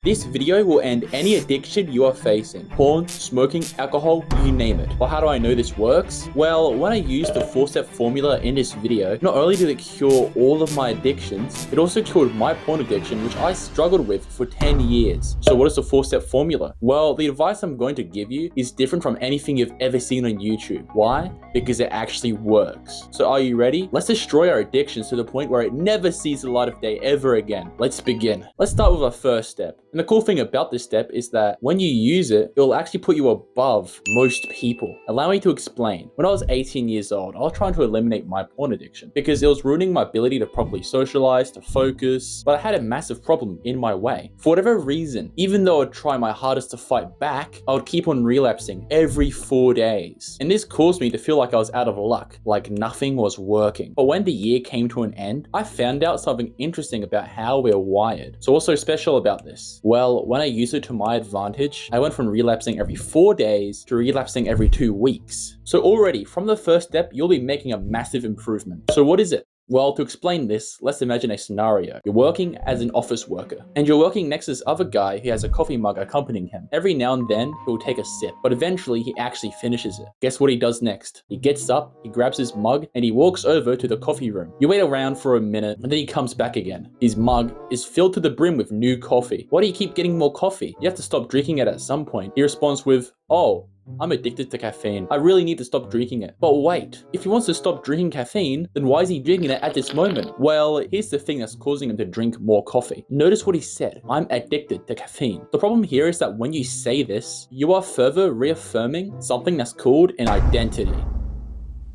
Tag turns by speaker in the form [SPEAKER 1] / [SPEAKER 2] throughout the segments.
[SPEAKER 1] This video will end any addiction you are facing. Porn, smoking, alcohol, you name it. Well, how do I know this works? Well, when I use the 4-step formula in this video, not only did it cure all of my addictions, it also cured my porn addiction, which I struggled with for 10 years. So what is the 4-step formula? Well, the advice I'm going to give you is different from anything you've ever seen on YouTube. Why? Because it actually works. So are you ready? Let's destroy our addictions to the point where it never sees the light of day ever again. Let's begin. Let's start with our first step. And the cool thing about this step is that when you use it, it will actually put you above most people. Allow me to explain. When I was 18 years old, I was trying to eliminate my porn addiction because it was ruining my ability to properly socialize, to focus, but I had a massive problem in my way. For whatever reason, even though I'd try my hardest to fight back, I would keep on relapsing every 4 days. And this caused me to feel like I was out of luck, like nothing was working. But when the year came to an end, I found out something interesting about how we're wired. So what's so special about this? Well, when I used it to my advantage, I went from relapsing every 4 days to relapsing every 2 weeks. So already, from the first step, you'll be making a massive improvement. So what is it? Well, to explain this, let's imagine a scenario. You're working as an office worker, and you're working next to this other guy who has a coffee mug accompanying him. Every now and then, he'll take a sip, but eventually he actually finishes it. Guess what he does next? He gets up, he grabs his mug, and he walks over to the coffee room. You wait around for a minute, and then he comes back again. His mug is filled to the brim with new coffee. Why do you keep getting more coffee? You have to stop drinking it at some point. He responds with, "Oh, I'm addicted to caffeine. I really need to stop drinking it." But wait, if he wants to stop drinking caffeine, then why is he drinking it at this moment? Well, here's the thing that's causing him to drink more coffee. Notice what he said. I'm addicted to caffeine. The problem here is that when you say this, you are further reaffirming something that's called an identity.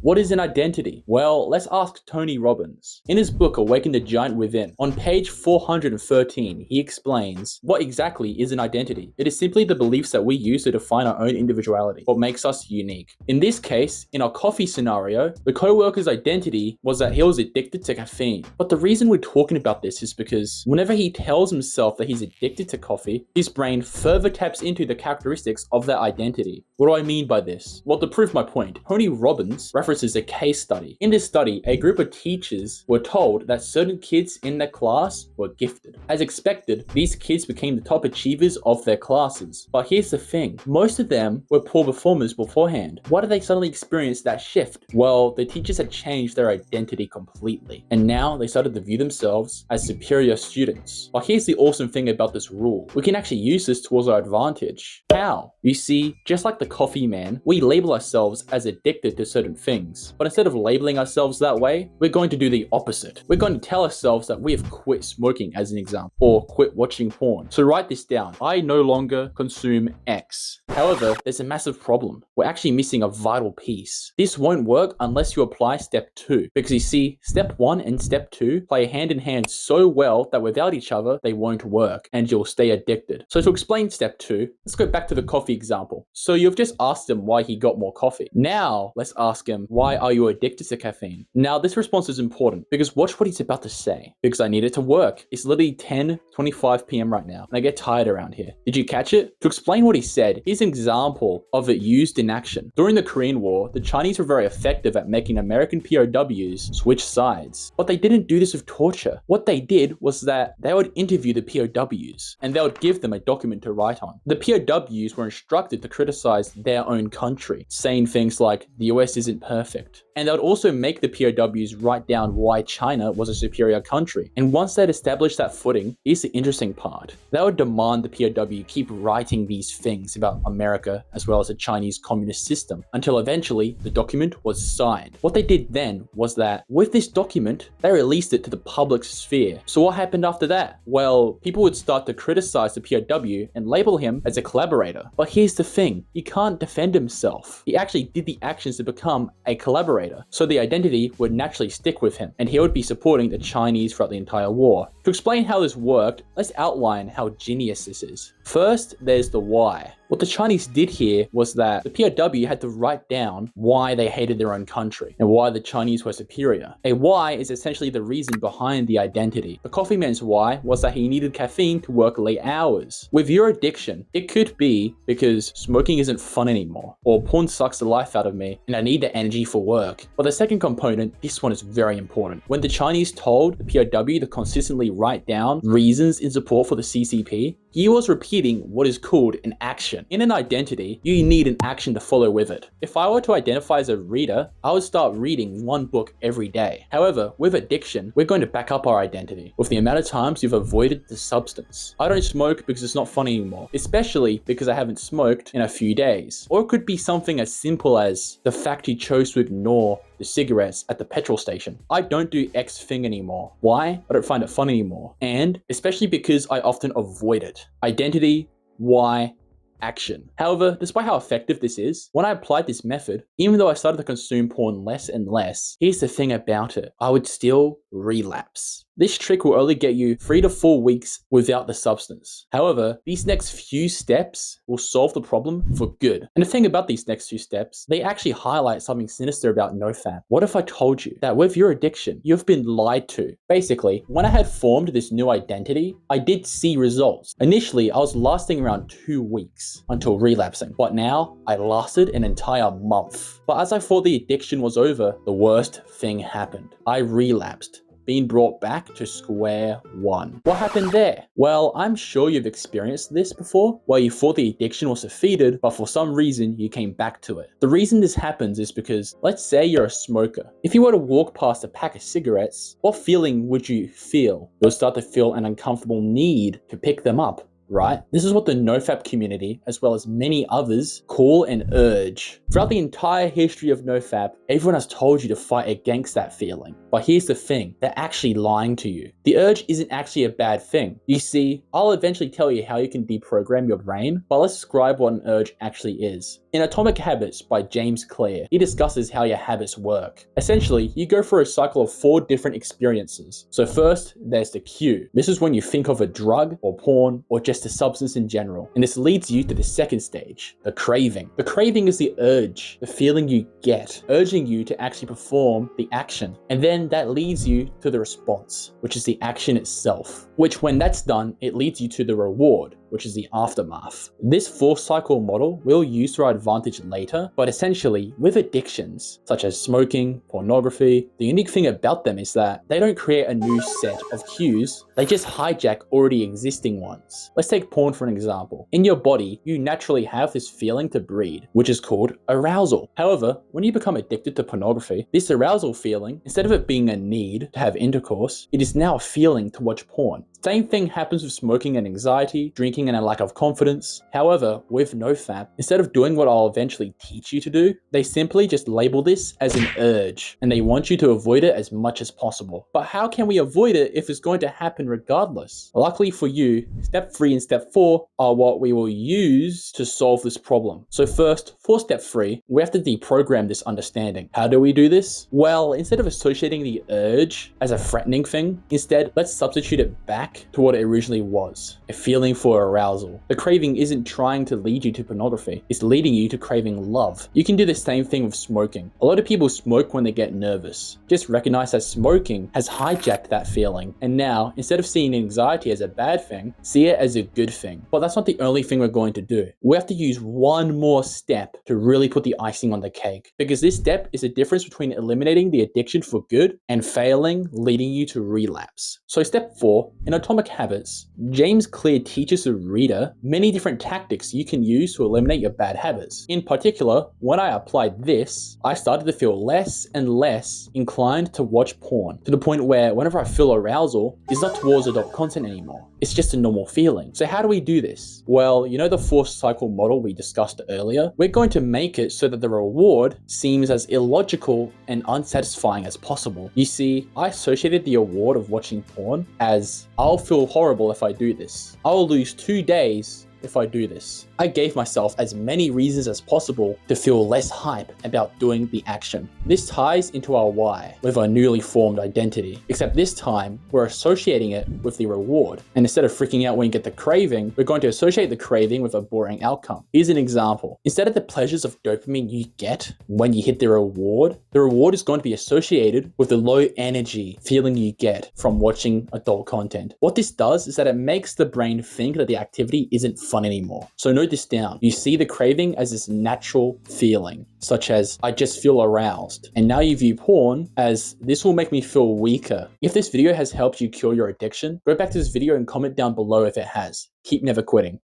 [SPEAKER 1] What is an identity? Well, let's ask Tony Robbins. In his book, Awaken the Giant Within, on page 413, he explains what exactly is an identity. It is simply the beliefs that we use to define our own individuality, what makes us unique. In this case, in our coffee scenario, the co-worker's identity was that he was addicted to caffeine. But the reason we're talking about this is because whenever he tells himself that he's addicted to coffee, his brain further taps into the characteristics of that identity. What do I mean by this? Well, to prove my point, Tony Robbins references a case study. In this study, a group of teachers were told that certain kids in their class were gifted. As expected, these kids became the top achievers of their classes. But here's the thing, most of them were poor performers beforehand. Why did they suddenly experience that shift? Well, the teachers had changed their identity completely, and now they started to view themselves as superior students. But here's the awesome thing about this rule. We can actually use this towards our advantage. How? You see, just like the coffee man, we label ourselves as addicted to certain things. But instead of labeling ourselves that way, we're going to do the opposite. We're going to tell ourselves that we have quit smoking, as an example, or quit watching porn. So write this down. I no longer consume X. However, there's a massive problem. We're actually missing a vital piece. This won't work unless you apply step 2. Because you see, step 1 and step 2 play hand in hand so well that without each other, they won't work and you'll stay addicted. So to explain step 2, let's go back to the coffee example. So you've just asked him why he got more coffee. Now, let's ask him, why are you addicted to caffeine? Now, this response is important because watch what he's about to say. Because I need it to work. It's literally 10:25 p.m. right now, and I get tired around here. Did you catch it? To explain what he said, here's an example of it used in action. During the Korean War, the Chinese were very effective at making American POWs switch sides. But they didn't do this with torture. What they did was that they would interview the POWs, and they would give them a document to write on. The POWs were instructed to criticize their own country, saying things like, the US isn't perfect. And they would also make the POWs write down why China was a superior country. And once they'd established that footing, here's the interesting part. They would demand the POW keep writing these things about America as well as the Chinese communist system until eventually the document was signed. What they did then was that with this document, they released it to the public sphere. So what happened after that? Well, people would start to criticize the POW and label him as a collaborator. But here's the thing, he can't defend himself. He actually did the actions to become a collaborator. So the identity would naturally stick with him, and he would be supporting the Chinese throughout the entire war. To explain how this worked, let's outline how genius this is. First, there's the why. What the Chinese did here was that the POW had to write down why they hated their own country and why the Chinese were superior. A why is essentially the reason behind the identity. The coffee man's why was that he needed caffeine to work late hours. With your addiction, it could be because smoking isn't fun anymore, or porn sucks the life out of me and I need the energy for work. But the second component, this one is very important. When the Chinese told the POW to consistently write down reasons in support for the CCP, He was repeating what is called an action. In an identity, you need an action to follow with it. If I were to identify as a reader, I would start reading one book every day. However, with addiction, we're going to back up our identity with the amount of times you've avoided the substance. I don't smoke because it's not fun anymore, especially because I haven't smoked in a few days. Or it could be something as simple as the fact you chose to ignore the cigarettes at the petrol station. I don't do X thing anymore. Why? I don't find it fun anymore. And especially because I often avoid it. Identity, why, action. However, despite how effective this is, when I applied this method, even though I started to consume porn less and less, here's the thing about it, I would still relapse. This trick will only get you 3 to 4 weeks without the substance. However, these next few steps will solve the problem for good. And the thing about these next few steps, they actually highlight something sinister about nofap. What if I told you that with your addiction, you've been lied to? Basically, when I had formed this new identity, I did see results. Initially, I was lasting around 2 weeks until relapsing, but now I lasted an entire month. But as I thought the addiction was over, the worst thing happened. I relapsed, being brought back to square one. What happened there? Well, I'm sure you've experienced this before, where you thought the addiction was defeated, but for some reason you came back to it. The reason this happens is because, let's say you're a smoker. If you were to walk past a pack of cigarettes, what feeling would you feel? You'll start to feel an uncomfortable need to pick them up, right? This is what the nofap community, as well as many others, call an urge. Throughout the entire history of nofap, everyone has told you to fight against that feeling. But here's the thing, they're actually lying to you. The urge isn't actually a bad thing. You see, I'll eventually tell you how you can deprogram your brain, but let's describe what an urge actually is. In Atomic Habits by James Clear, he discusses how your habits work. Essentially, you go through a cycle of 4 different experiences. So first, there's the cue. This is when you think of a drug or porn or just a substance in general. And this leads you to the second stage, the craving. The craving is the urge, the feeling you get, urging you to actually perform the action. And then that leads you to the response, which is the action itself, which when that's done, it leads you to the reward, which is the aftermath. This 4-cycle model we'll use to our advantage later, but essentially with addictions such as smoking, pornography, the unique thing about them is that they don't create a new set of cues, they just hijack already existing ones. Let's take porn for an example. In your body, you naturally have this feeling to breed, which is called arousal. However, when you become addicted to pornography, this arousal feeling, instead of it being a need to have intercourse, it is now a feeling to watch porn. Same thing happens with smoking and anxiety, drinking and a lack of confidence. However, with nofap, instead of doing what I'll eventually teach you to do, they simply just label this as an urge, and they want you to avoid it as much as possible. But how can we avoid it if it's going to happen regardless? Luckily for you, step 3 and step 4 are what we will use to solve this problem. So first, for step 3, we have to deprogram this understanding. How do we do this? Well, instead of associating the urge as a threatening thing, instead, let's substitute it back to what it originally was, a feeling for arousal. The craving isn't trying to lead you to pornography, it's leading you to craving love. You can do the same thing with smoking. A lot of people smoke when they get nervous. Just recognize that smoking has hijacked that feeling, and now, instead of seeing anxiety as a bad thing, see it as a good thing. But that's not the only thing we're going to do. We have to use one more step to really put the icing on the cake, because this step is the difference between eliminating the addiction for good and failing, leading you to relapse. So step 4, in Atomic Habits, James Clear teaches the reader many different tactics you can use to eliminate your bad habits. In particular, when I applied this, I started to feel less and less inclined to watch porn, to the point where whenever I feel arousal, it's not towards adult content anymore. It's just a normal feeling. So how do we do this? Well, you know the 4-cycle model we discussed earlier? We're going to make it so that the reward seems as illogical and unsatisfying as possible. You see, I associated the reward of watching porn as, I'll feel horrible if I do this. I'll lose 2 days if I do this. I gave myself as many reasons as possible to feel less hype about doing the action. This ties into our why with our newly formed identity, except this time we're associating it with the reward. And instead of freaking out when you get the craving, we're going to associate the craving with a boring outcome. Here's an example. Instead of the pleasures of dopamine you get when you hit the reward is going to be associated with the low energy feeling you get from watching adult content. What this does is that it makes the brain think that the activity isn't fun. fun anymore. So note this down. You see the craving as this natural feeling, such as I just feel aroused. And now you view porn as this will make me feel weaker. If this video has helped you cure your addiction, go back to this video and comment down below if it has. Keep never quitting.